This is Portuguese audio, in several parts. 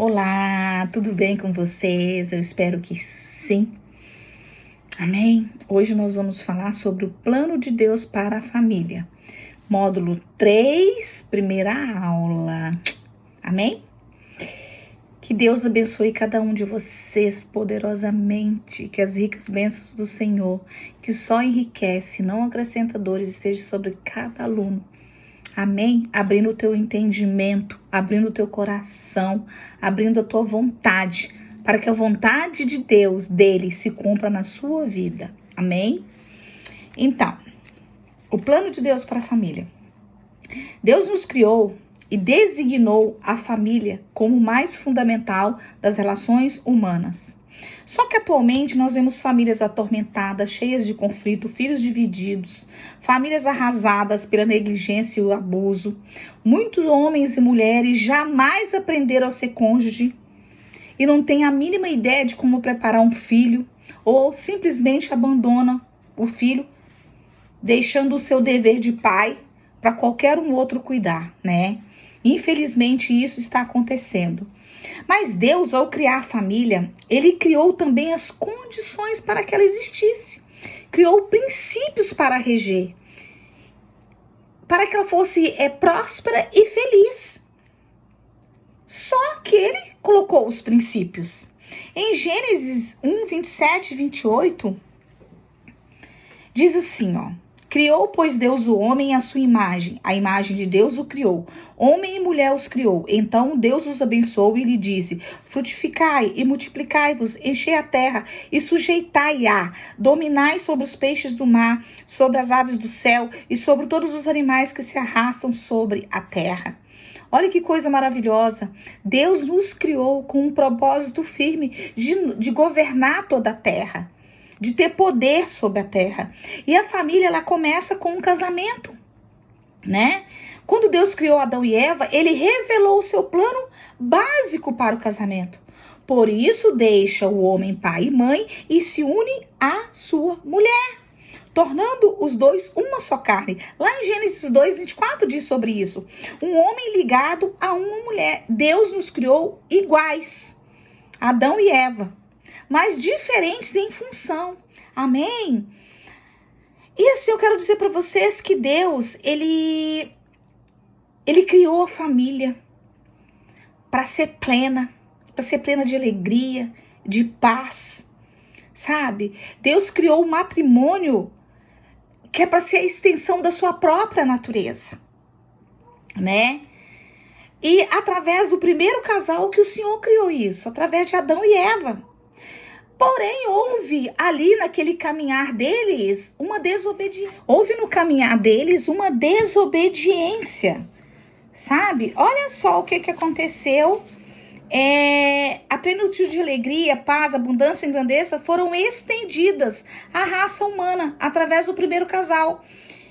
Olá, tudo bem com vocês? Eu espero que sim. Amém? Hoje nós vamos falar sobre o plano de Deus para a família. Módulo 3, primeira aula. Amém? Que Deus abençoe cada um de vocês poderosamente, que as ricas bênçãos do Senhor, que só enriquece, não acrescenta dores, esteja sobre cada aluno. Amém? Abrindo o teu entendimento, abrindo o teu coração, abrindo a tua vontade, para que a vontade de Deus, dele, se cumpra na sua vida. Amém? Então, o plano de Deus para a família. Deus nos criou e designou a família como o mais fundamental das relações humanas. Só que atualmente nós vemos famílias atormentadas, cheias de conflito, filhos divididos, famílias arrasadas pela negligência e o abuso. Muitos homens e mulheres jamais aprenderam a ser cônjuge e não têm a mínima ideia de como preparar um filho, ou simplesmente abandonam o filho, deixando o seu dever de pai para qualquer um outro cuidar, né? Infelizmente isso está acontecendo. Mas Deus, ao criar a família, ele criou também as condições para que ela existisse. Criou princípios para reger, para que ela fosse próspera e feliz. Só que ele colocou os princípios. Em Gênesis 1, 27 e 28, diz assim, ó. Criou, pois, Deus o homem à sua imagem. A imagem de Deus o criou. Homem e mulher os criou. Então Deus os abençoou e lhe disse: frutificai e multiplicai-vos, enchei a terra e sujeitai-a. Dominai sobre os peixes do mar, sobre as aves do céu e sobre todos os animais que se arrastam sobre a terra. Olha que coisa maravilhosa. Deus nos criou com um propósito firme de governar toda a terra, de ter poder sobre a terra. E a família, ela começa com um casamento, né? Quando Deus criou Adão e Eva, ele revelou o seu plano básico para o casamento. Por isso, deixa o homem pai e mãe e se une à sua mulher, tornando os dois uma só carne. Lá em Gênesis 2, 24 diz sobre isso. Um homem ligado a uma mulher. Deus nos criou iguais, Adão e Eva, mas diferentes em função. Amém? E assim eu quero dizer para vocês que Deus, ele criou a família para ser plena de alegria, de paz, sabe? Deus criou o matrimônio que é para ser a extensão da sua própria natureza, né? E através do primeiro casal que o Senhor criou isso, através de Adão e Eva. Porém, houve ali naquele caminhar deles uma desobediência. Houve no caminhar deles uma desobediência, sabe? Olha só o que aconteceu. A plenitude de alegria, paz, abundância e grandeza foram estendidas à raça humana através do primeiro casal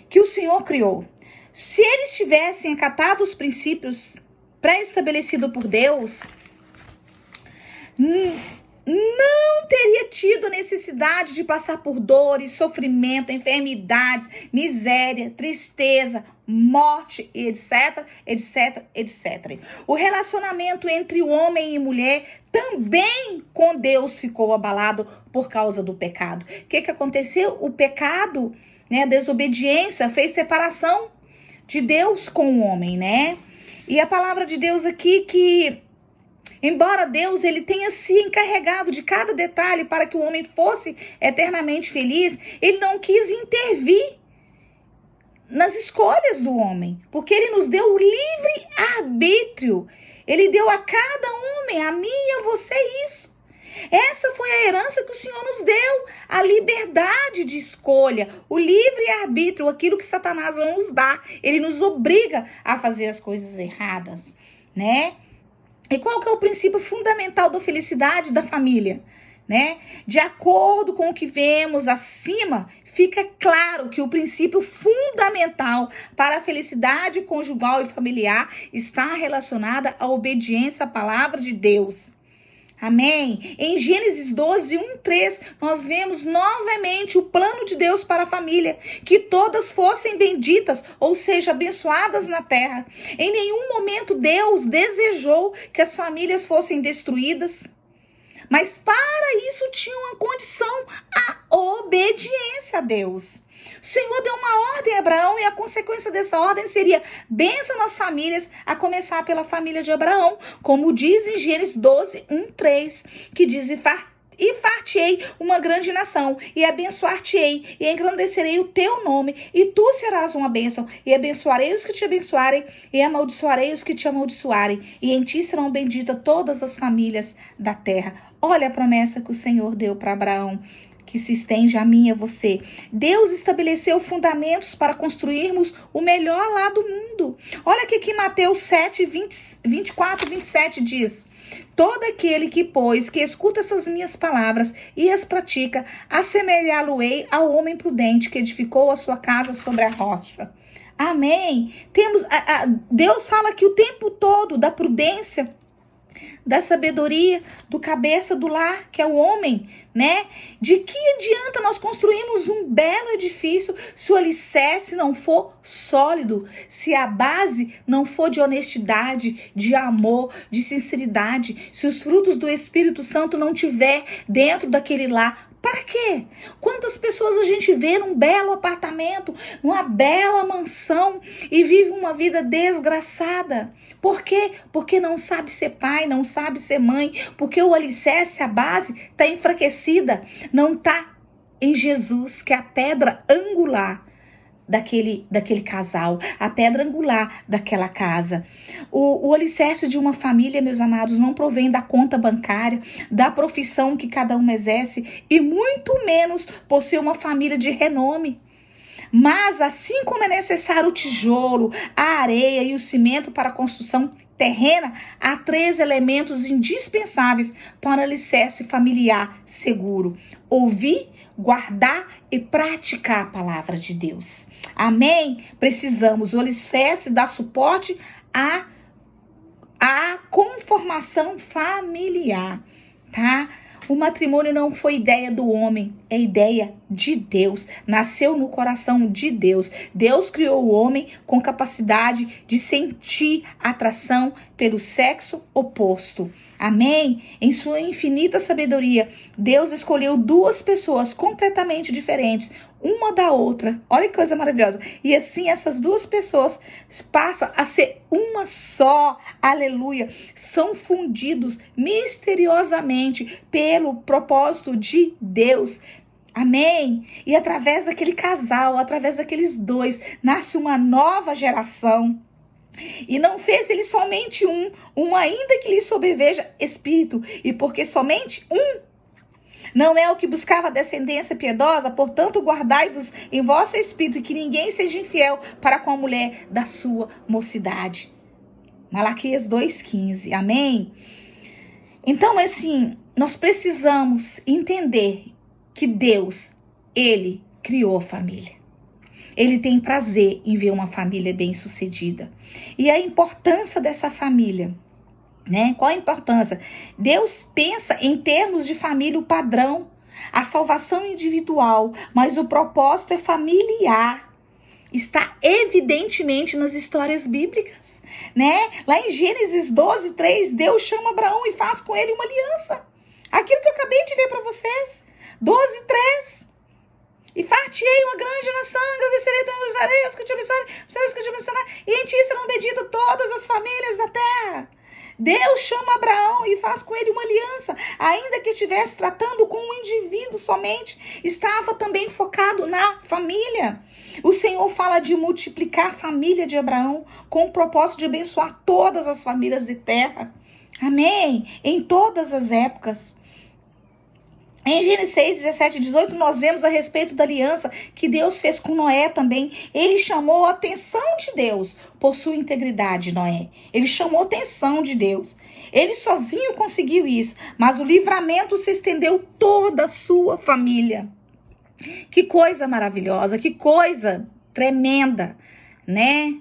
que o Senhor criou. Se eles tivessem acatado os princípios pré-estabelecidos por Deus, não teria tido necessidade de passar por dores, sofrimento, enfermidades, miséria, tristeza, morte, etc, etc, etc. O relacionamento entre o homem e mulher também com Deus ficou abalado por causa do pecado. O que aconteceu? O pecado, né, a desobediência fez separação de Deus com o homem, né? E a palavra de Deus aqui que embora Deus ele tenha se encarregado de cada detalhe para que o homem fosse eternamente feliz, ele não quis intervir nas escolhas do homem, porque ele nos deu o livre arbítrio. Ele deu a cada homem, a mim e a você isso. Essa foi a herança que o Senhor nos deu, a liberdade de escolha, o livre arbítrio, aquilo que Satanás não nos dá. Ele nos obriga a fazer as coisas erradas, né? E qual que é o princípio fundamental da felicidade da família, né? De acordo com o que vemos acima, fica claro que o princípio fundamental para a felicidade conjugal e familiar está relacionada à obediência à palavra de Deus. Amém? Em Gênesis 12, 1, 3, nós vemos novamente o plano de Deus para a família, que todas fossem benditas, ou seja, abençoadas na terra. Em nenhum momento Deus desejou que as famílias fossem destruídas, mas para isso tinha uma condição, a obediência a Deus. O Senhor deu uma ordem a Abraão e a consequência dessa ordem seria bênção nas famílias, a começar pela família de Abraão, como diz em Gênesis 12, 1, 3, que diz: e far-te-ei uma grande nação, e abençoar-te-ei, e engrandecerei o teu nome, e tu serás uma bênção, e abençoarei os que te abençoarem, e amaldiçoarei os que te amaldiçoarem, e em ti serão benditas todas as famílias da terra. Olha a promessa que o Senhor deu para Abraão, que se estende a mim e a você. Deus estabeleceu fundamentos para construirmos o melhor lá do mundo. Olha aqui que Mateus 7, 24, 27 diz: todo aquele que, pois, que escuta essas minhas palavras e as pratica, assemelhá-lo-ei ao homem prudente que edificou a sua casa sobre a rocha. Amém? Deus fala aqui o tempo todo da prudência, da sabedoria, do cabeça do lar, que é o homem, né? De que adianta nós construirmos um belo edifício se o alicerce não for sólido, se a base não for de honestidade, de amor, de sinceridade, se os frutos do Espírito Santo não tiver dentro daquele lar? Para quê? Quantas pessoas a gente vê num belo apartamento, numa bela mansão e vive uma vida desgraçada? Por quê? Porque não sabe ser pai, não sabe ser mãe, porque o alicerce, a base, está enfraquecida, não está em Jesus, que é a pedra angular daquele casal, a pedra angular daquela casa. O alicerce de uma família, meus amados, não provém da conta bancária, da profissão que cada um exerce, e muito menos por ser uma família de renome. Mas assim como é necessário o tijolo, a areia e o cimento para a construção terrena, há 3 elementos indispensáveis para o alicerce familiar seguro: ouvir, guardar e praticar a palavra de Deus. Amém? Precisamos, o alicerce dá suporte à conformação familiar, tá? O matrimônio não foi ideia do homem, é ideia de Deus. Nasceu no coração de Deus. Deus criou o homem com capacidade de sentir atração pelo sexo oposto. Amém? Em sua infinita sabedoria, Deus escolheu 2 pessoas completamente diferentes, uma da outra. Olha que coisa maravilhosa. E assim essas 2 pessoas passam a ser uma só. Aleluia. São fundidos misteriosamente pelo propósito de Deus. Amém? E através daquele casal, através daqueles 2, nasce uma nova geração. E não fez ele somente um ainda que lhe sobreveja espírito. E porque somente um não é o que buscava descendência piedosa, portanto guardai-vos em vosso espírito, que ninguém seja infiel para com a mulher da sua mocidade. Malaquias 2,15, amém? Então, assim, nós precisamos entender que Deus, Ele criou a família. Ele tem prazer em ver uma família bem-sucedida. E a importância dessa família, né? Qual a importância? Deus pensa em termos de família o padrão, a salvação individual, mas o propósito é familiar. Está evidentemente nas histórias bíblicas, né? Lá em Gênesis 12, 3, Deus chama Abraão e faz com ele uma aliança. Aquilo que eu acabei de ler para vocês. 12, 3. E far-te-ei uma grande nação, agradecerei, abençoarei os que te abençoarem, os que te abençoarem, e em ti serão benditas todas as famílias da terra. Deus chama Abraão e faz com ele uma aliança, ainda que estivesse tratando com um indivíduo somente, estava também focado na família. O Senhor fala de multiplicar a família de Abraão com o propósito de abençoar todas as famílias de terra. Amém? Em todas as épocas. Em Gênesis 6, 17 e 18, nós vemos a respeito da aliança que Deus fez com Noé também. Ele chamou a atenção de Deus por sua integridade, Noé. Ele chamou a atenção de Deus. Ele sozinho conseguiu isso, mas o livramento se estendeu toda a sua família. Que coisa maravilhosa, que coisa tremenda, né?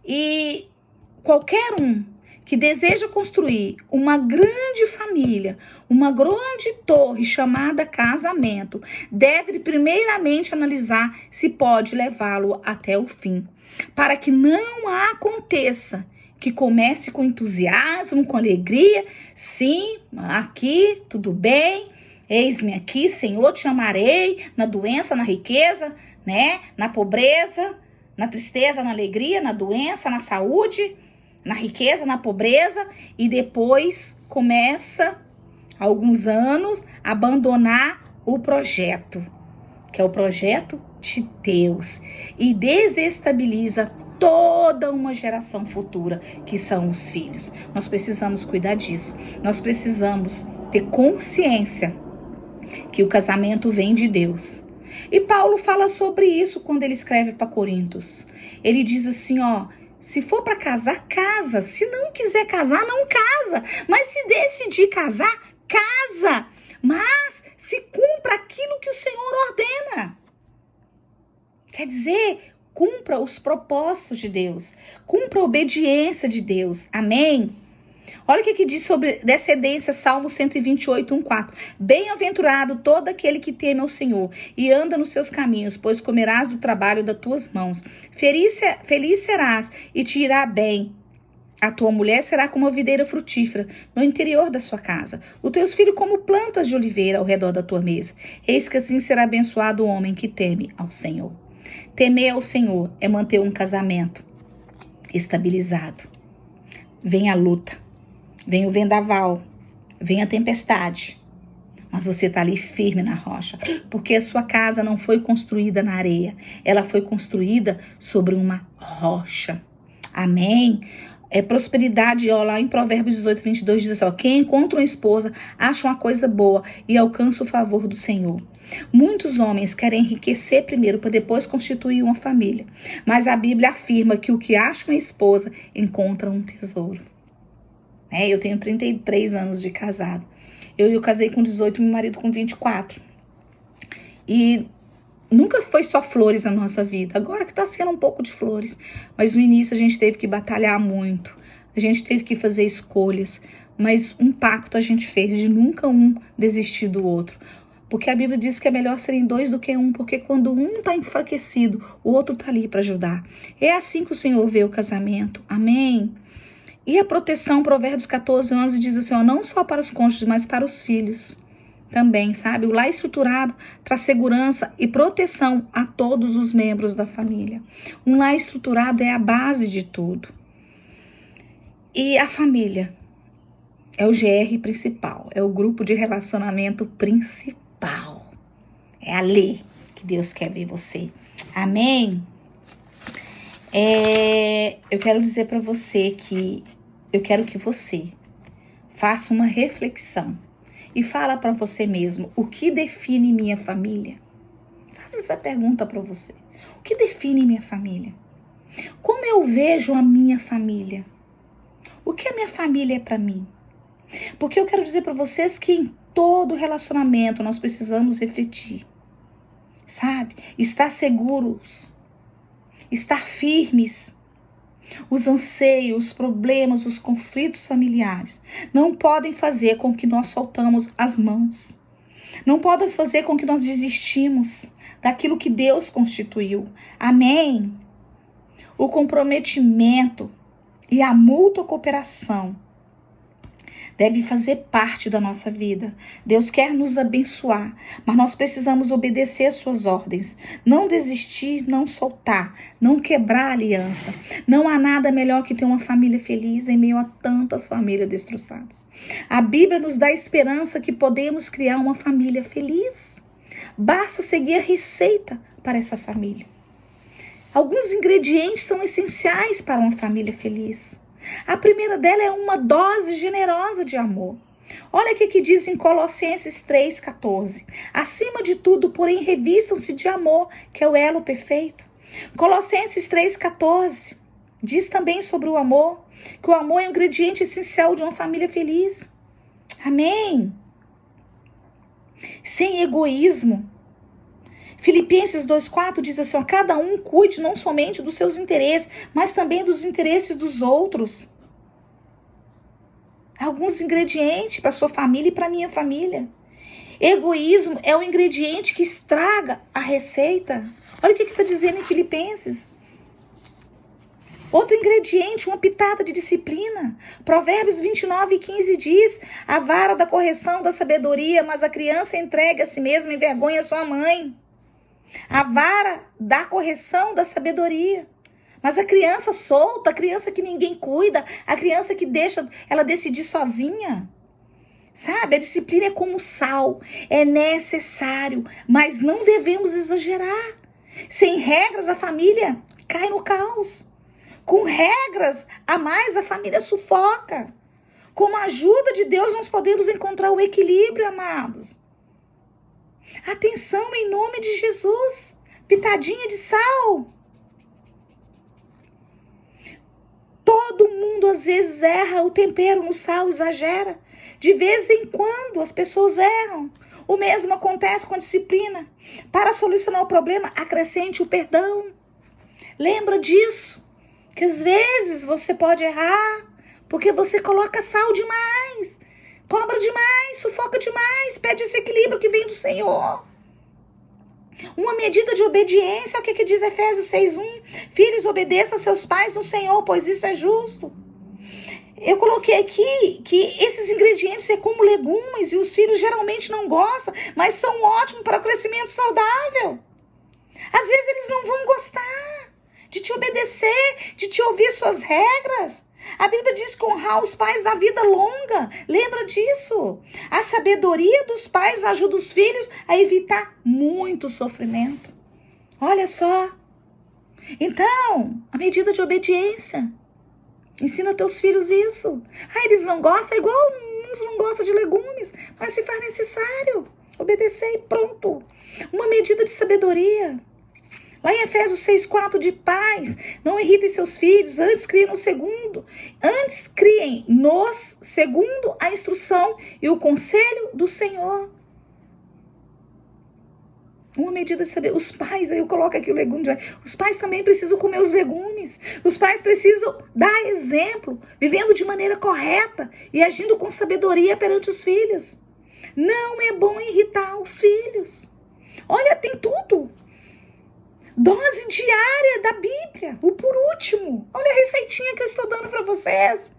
E qualquer um que deseja construir uma grande família, uma grande torre chamada casamento, deve primeiramente analisar se pode levá-lo até o fim, para que não aconteça que comece com entusiasmo, com alegria. Sim, aqui tudo bem, eis-me aqui, Senhor, te amarei na doença, na riqueza, né? Na pobreza, na tristeza, na alegria, na doença, na saúde, na riqueza, na pobreza, e depois começa, alguns anos, a abandonar o projeto, que é o projeto de Deus, e desestabiliza toda uma geração futura, que são os filhos. Nós precisamos cuidar disso. Nós precisamos ter consciência que o casamento vem de Deus. E Paulo fala sobre isso quando ele escreve para Coríntios. Ele diz assim, ó, se for para casar, casa. Se não quiser casar, não casa. Mas se decidir casar, casa. Mas se cumpra aquilo que o Senhor ordena. Quer dizer, cumpra os propósitos de Deus. Cumpra a obediência de Deus. Amém? Olha o que diz sobre descendência, Salmo 128, 1:4. Bem-aventurado todo aquele que teme ao Senhor e anda nos seus caminhos, pois comerás do trabalho das tuas mãos. Feliz serás e te irá bem. A tua mulher será como uma videira frutífera no interior da sua casa. Os teus filhos como plantas de oliveira ao redor da tua mesa. Eis que assim será abençoado o homem que teme ao Senhor. Temer ao Senhor é manter um casamento estabilizado. Vem a luta. Vem o vendaval, vem a tempestade, mas você está ali firme na rocha, porque a sua casa não foi construída na areia, ela foi construída sobre uma rocha. Amém? Prosperidade, ó, lá em Provérbios 18, 22, diz assim, ó, quem encontra uma esposa acha uma coisa boa e alcança o favor do Senhor. Muitos homens querem enriquecer primeiro para depois constituir uma família, mas a Bíblia afirma que o que acha uma esposa encontra um tesouro. Eu tenho 33 anos de casado. Eu casei com 18, meu marido com 24. E nunca foi só flores na nossa vida. Agora que tá sendo um pouco de flores. Mas no início a gente teve que batalhar muito. A gente teve que fazer escolhas. Mas um pacto a gente fez de nunca um desistir do outro. Porque a Bíblia diz que é melhor serem dois do que um. Porque quando um tá enfraquecido, o outro tá ali para ajudar. É assim que o Senhor vê o casamento. Amém? E a proteção, Provérbios 14, 11 diz assim, ó, não só para os cônjuges, mas para os filhos também, sabe? O lar estruturado traz segurança e proteção a todos os membros da família. Um lar estruturado é a base de tudo. E a família é o GR principal, é o grupo de relacionamento principal. É ali que Deus quer ver você. Amém? Eu quero dizer para você que eu quero que você faça uma reflexão e fala para você mesmo o que define minha família. Faça essa pergunta para você. O que define minha família? Como eu vejo a minha família? O que a minha família é para mim? Porque eu quero dizer para vocês que em todo relacionamento nós precisamos refletir, sabe? Estar seguros. Estar firmes. Os anseios, os problemas, os conflitos familiares não podem fazer com que nós soltamos as mãos. Não podem fazer com que nós desistimos daquilo que Deus constituiu. Amém? O comprometimento e a mútua cooperação deve fazer parte da nossa vida. Deus quer nos abençoar, mas nós precisamos obedecer às suas ordens. Não desistir, não soltar, não quebrar a aliança. Não há nada melhor que ter uma família feliz em meio a tantas famílias destroçadas. A Bíblia nos dá esperança que podemos criar uma família feliz. Basta seguir a receita para essa família. Alguns ingredientes são essenciais para uma família feliz. A primeira dela é uma dose generosa de amor. Olha o que diz em Colossenses 3,14. Acima de tudo, porém, revistam-se de amor, que é o elo perfeito. Colossenses 3,14 diz também sobre o amor, que o amor é um ingrediente essencial de uma família feliz. Amém? Sem egoísmo. Filipenses 2,4 diz assim, cada um cuide não somente dos seus interesses, mas também dos interesses dos outros. alguns ingredientes para sua família e para minha família. Egoísmo é o ingrediente que estraga a receita. Olha o que está dizendo em Filipenses. Outro ingrediente, uma pitada de disciplina. Provérbios 29:15 diz: a vara da correção da sabedoria, mas a criança entrega a si mesma e envergonha sua mãe. A vara da correção da sabedoria. Mas a criança solta, a criança que ninguém cuida, a criança que deixa ela decidir sozinha. Sabe, a disciplina é como sal, é necessário, mas não devemos exagerar. Sem regras, a família cai no caos. Com regras a mais, a família sufoca. Com a ajuda de Deus, nós podemos encontrar o equilíbrio, amados. Atenção em nome de Jesus. Pitadinha de sal. Todo mundo às vezes erra o tempero no sal, exagera. De vez em quando as pessoas erram. O mesmo acontece com a disciplina. Para solucionar o problema, acrescente o perdão. Lembra disso. Que às vezes você pode errar porque você coloca sal demais, cobra demais, sufoca demais, pede esse equilíbrio que vem do Senhor. Uma medida de obediência, o que diz Efésios 6:1? Filhos, obedeçam a seus pais no Senhor, pois isso é justo. Eu coloquei aqui que esses ingredientes é como legumes e os filhos geralmente não gostam, mas são ótimos para o crescimento saudável. Às vezes eles não vão gostar de te obedecer, de te ouvir suas regras. A Bíblia diz que honrar os pais dá vida longa. Lembra disso? A sabedoria dos pais ajuda os filhos a evitar muito sofrimento. Olha só. Então, a medida de obediência. Ensina teus filhos isso. Eles não gostam, é igual uns não gostam de legumes, mas se faz necessário, obedecer e pronto. Uma medida de sabedoria. Lá em Efésios 6:4, de pais, não irritem seus filhos, antes criem nos segundo a instrução e o conselho do Senhor. Uma medida de saber. Os pais, aí eu coloco aqui o legume, os pais também precisam comer os legumes. Os pais precisam dar exemplo, vivendo de maneira correta e agindo com sabedoria perante os filhos. Não é bom irritar os filhos. Olha, tem tudo. Dose diária da Bíblia. O por último. Olha a receitinha que eu estou dando para vocês.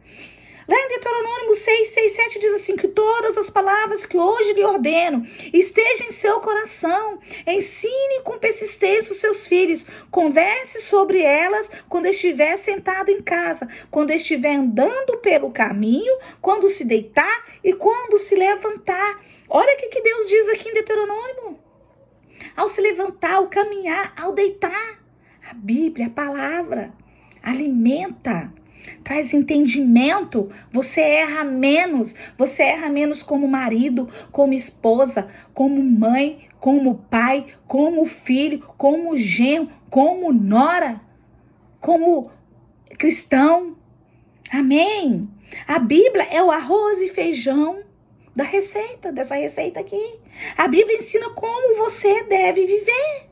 Lá em Deuteronômio 6:7 diz assim: que todas as palavras que hoje lhe ordeno estejam em seu coração. Ensine com persistência os seus filhos. Converse sobre elas quando estiver sentado em casa, quando estiver andando pelo caminho, quando se deitar e quando se levantar. Olha o que Deus diz aqui em Deuteronômio. Ao se levantar, ao caminhar, ao deitar. A Bíblia, a palavra, alimenta, traz entendimento. Você erra menos como marido, como esposa, como mãe, como pai, como filho, como genro, como nora, como cristão. Amém? A Bíblia é o arroz e feijão dessa receita aqui. A Bíblia ensina como você deve viver.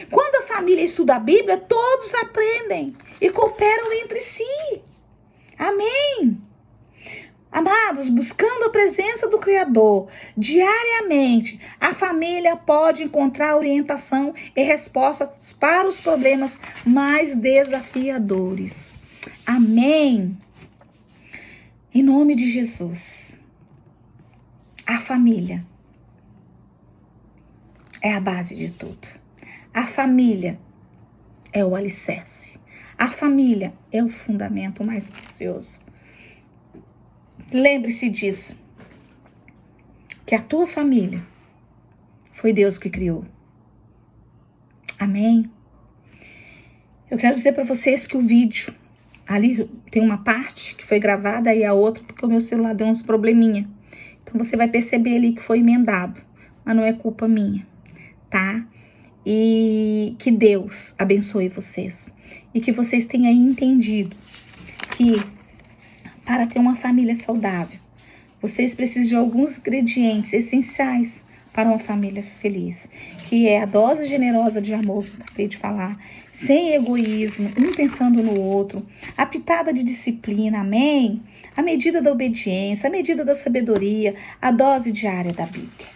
Quando a família estuda a Bíblia, todos aprendem e cooperam entre si. Amém? Amados, buscando a presença do Criador diariamente, a família pode encontrar orientação e respostas para os problemas mais desafiadores. Amém? Em nome de Jesus. A família é a base de tudo. A família é o alicerce. A família é o fundamento mais precioso. Lembre-se disso. Que a tua família foi Deus que criou. Amém? Eu quero dizer para vocês que o vídeo, ali tem uma parte que foi gravada e a outra porque o meu celular deu uns probleminha. Então você vai perceber ali que foi emendado, mas não é culpa minha, tá? E que Deus abençoe vocês. E que vocês tenham entendido que para ter uma família saudável, vocês precisam de alguns ingredientes essenciais para uma família feliz. Que é a dose generosa de amor que eu acabei de falar, sem egoísmo, um pensando no outro, a pitada de disciplina, amém? a medida da obediência, a medida da sabedoria, a dose diária da Bíblia.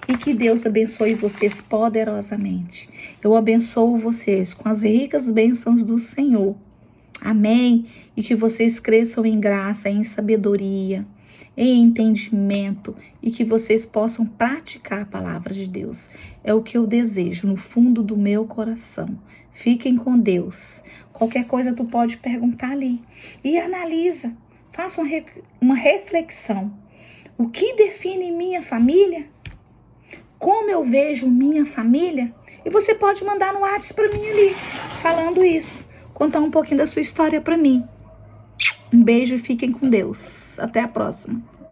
E que Deus abençoe vocês poderosamente. Eu abençoo vocês com as ricas bênçãos do Senhor. Amém? E que vocês cresçam em graça, em sabedoria, em entendimento e que vocês possam praticar a palavra de Deus. É o que eu desejo no fundo do meu coração. Fiquem com Deus. Qualquer coisa tu pode perguntar ali. E analisa. Faça uma reflexão. O que define minha família? Como eu vejo minha família? E você pode mandar no WhatsApp para mim ali, falando isso. Contar um pouquinho da sua história para mim. Um beijo e fiquem com Deus. Até a próxima.